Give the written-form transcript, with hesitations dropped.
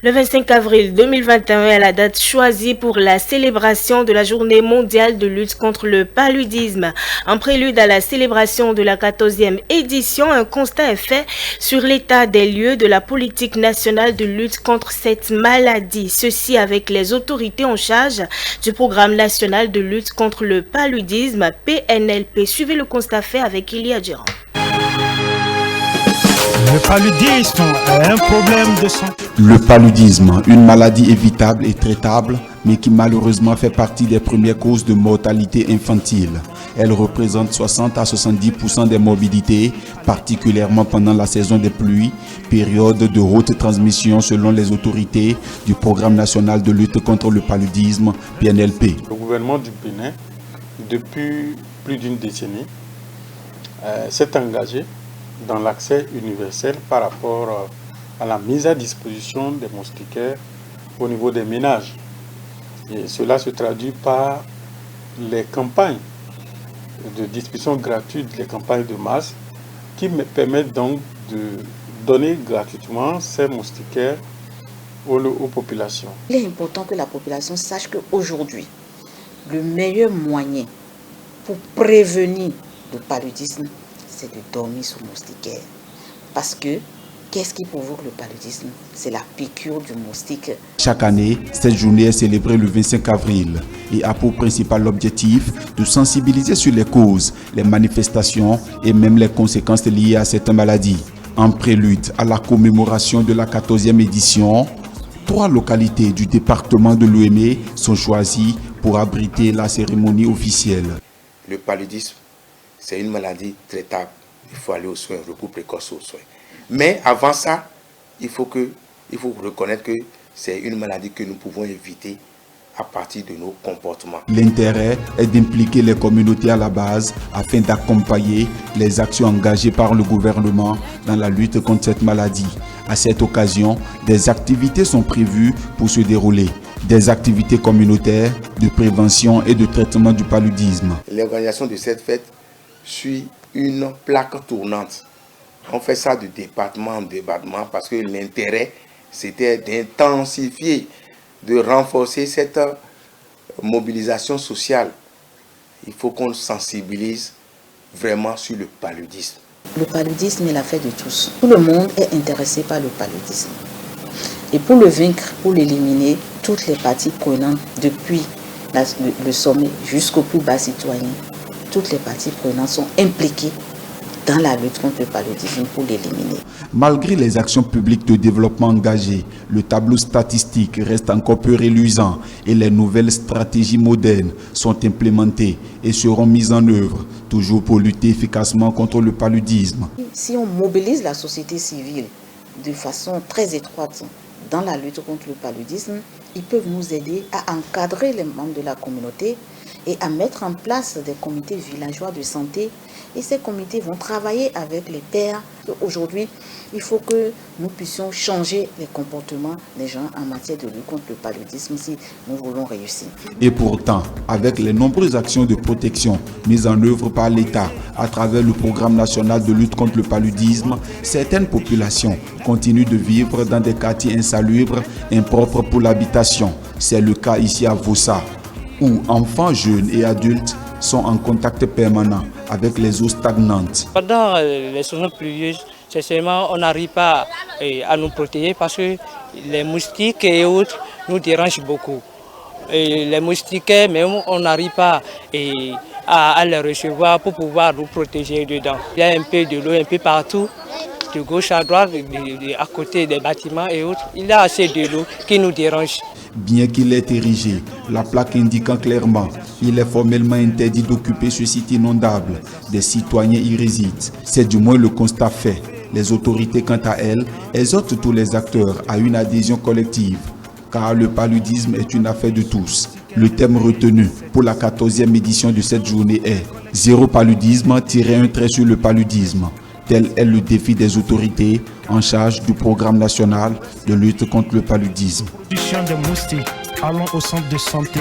Le 25 avril 2021 est la date choisie pour la célébration de la Journée mondiale de lutte contre le paludisme. En prélude à la célébration de la 14e édition, un constat est fait sur l'état des lieux de la politique nationale de lutte contre cette maladie. Ceci avec les autorités en charge du programme national de lutte contre le paludisme, PNLP. Suivez le constat fait avec Ilia Djiran. Le paludisme est un problème de santé. Le paludisme, une maladie évitable et traitable, mais qui malheureusement fait partie des premières causes de mortalité infantile. Elle représente 60 à 70% des morbidités, particulièrement pendant la saison des pluies, période de haute transmission selon les autorités du Programme national de lutte contre le paludisme, PNLP. Le gouvernement du Bénin, depuis plus d'une décennie, s'est engagé dans l'accès universel par rapport à la mise à disposition des moustiquaires au niveau des ménages. Et cela se traduit par les campagnes de distribution gratuite, les campagnes de masse, qui me permettent donc de donner gratuitement ces moustiquaires aux populations. Il est important que la population sache qu'aujourd'hui, le meilleur moyen pour prévenir le paludisme, c'est de dormir sous moustiquaire. Parce que, qu'est-ce qui provoque le paludisme? C'est la piqûre du moustique. Chaque année, cette journée est célébrée le 25 avril et a pour principal objectif de sensibiliser sur les causes, les manifestations et même les conséquences liées à cette maladie. En prélude à la commémoration de la 14e édition, 3 localités du département de l'Ouémé sont choisies pour abriter la cérémonie officielle. Le paludisme, c'est une maladie traitable. Il faut aller aux soins, recours précoce aux soins. Mais avant ça, il faut reconnaître que c'est une maladie que nous pouvons éviter à partir de nos comportements. L'intérêt est d'impliquer les communautés à la base afin d'accompagner les actions engagées par le gouvernement dans la lutte contre cette maladie. À cette occasion, des activités sont prévues pour se dérouler. Des activités communautaires de prévention et de traitement du paludisme. L'organisation de cette fête suit une plaque tournante. On fait ça de département en département parce que l'intérêt, c'était d'intensifier, de renforcer cette mobilisation sociale. Il faut qu'on sensibilise vraiment sur le paludisme. Le paludisme est l'affaire de tous. Tout le monde est intéressé par le paludisme. Et pour le vaincre, pour l'éliminer, toutes les parties prenantes, depuis le sommet jusqu'au plus bas citoyen, toutes les parties prenantes sont impliquées dans la lutte contre le paludisme pour l'éliminer. Malgré les actions publiques de développement engagées, le tableau statistique reste encore peu reluisant et les nouvelles stratégies modernes sont implémentées et seront mises en œuvre, toujours pour lutter efficacement contre le paludisme. Si on mobilise la société civile de façon très étroite dans la lutte contre le paludisme, ils peuvent nous aider à encadrer les membres de la communauté et à mettre en place des comités villageois de santé. Et ces comités vont travailler avec les pairs. Aujourd'hui, il faut que nous puissions changer les comportements des gens en matière de lutte contre le paludisme si nous voulons réussir. Et pourtant, avec les nombreuses actions de protection mises en œuvre par l'État à travers le Programme national de lutte contre le paludisme, certaines populations continuent de vivre dans des quartiers insalubres, impropres pour l'habitation. C'est le cas ici à Vossa, où enfants, jeunes et adultes sont en contact permanent avec les eaux stagnantes. Pendant les saisons pluvieuses, sincèrement, on n'arrive pas à nous protéger parce que les moustiques et autres nous dérangent beaucoup. Et les moustiquaires, même, on n'arrive pas à les recevoir pour pouvoir nous protéger dedans. Il y a un peu de l'eau un peu partout, de gauche à droite, à côté des bâtiments et autres. Il y a assez de l'eau qui nous dérange. Bien qu'il ait érigé, la plaque indiquant clairement qu'il est formellement interdit d'occuper ce site inondable, des citoyens y résident. C'est du moins le constat fait. Les autorités, quant à elles, exhortent tous les acteurs à une adhésion collective, car le paludisme est une affaire de tous. Le thème retenu pour la 14e édition de cette journée est « Zéro paludisme, tirer un trait sur le paludisme ». Tel est le défi des autorités en charge du programme national de lutte contre le paludisme. Des moustiques. Allons au centre de santé.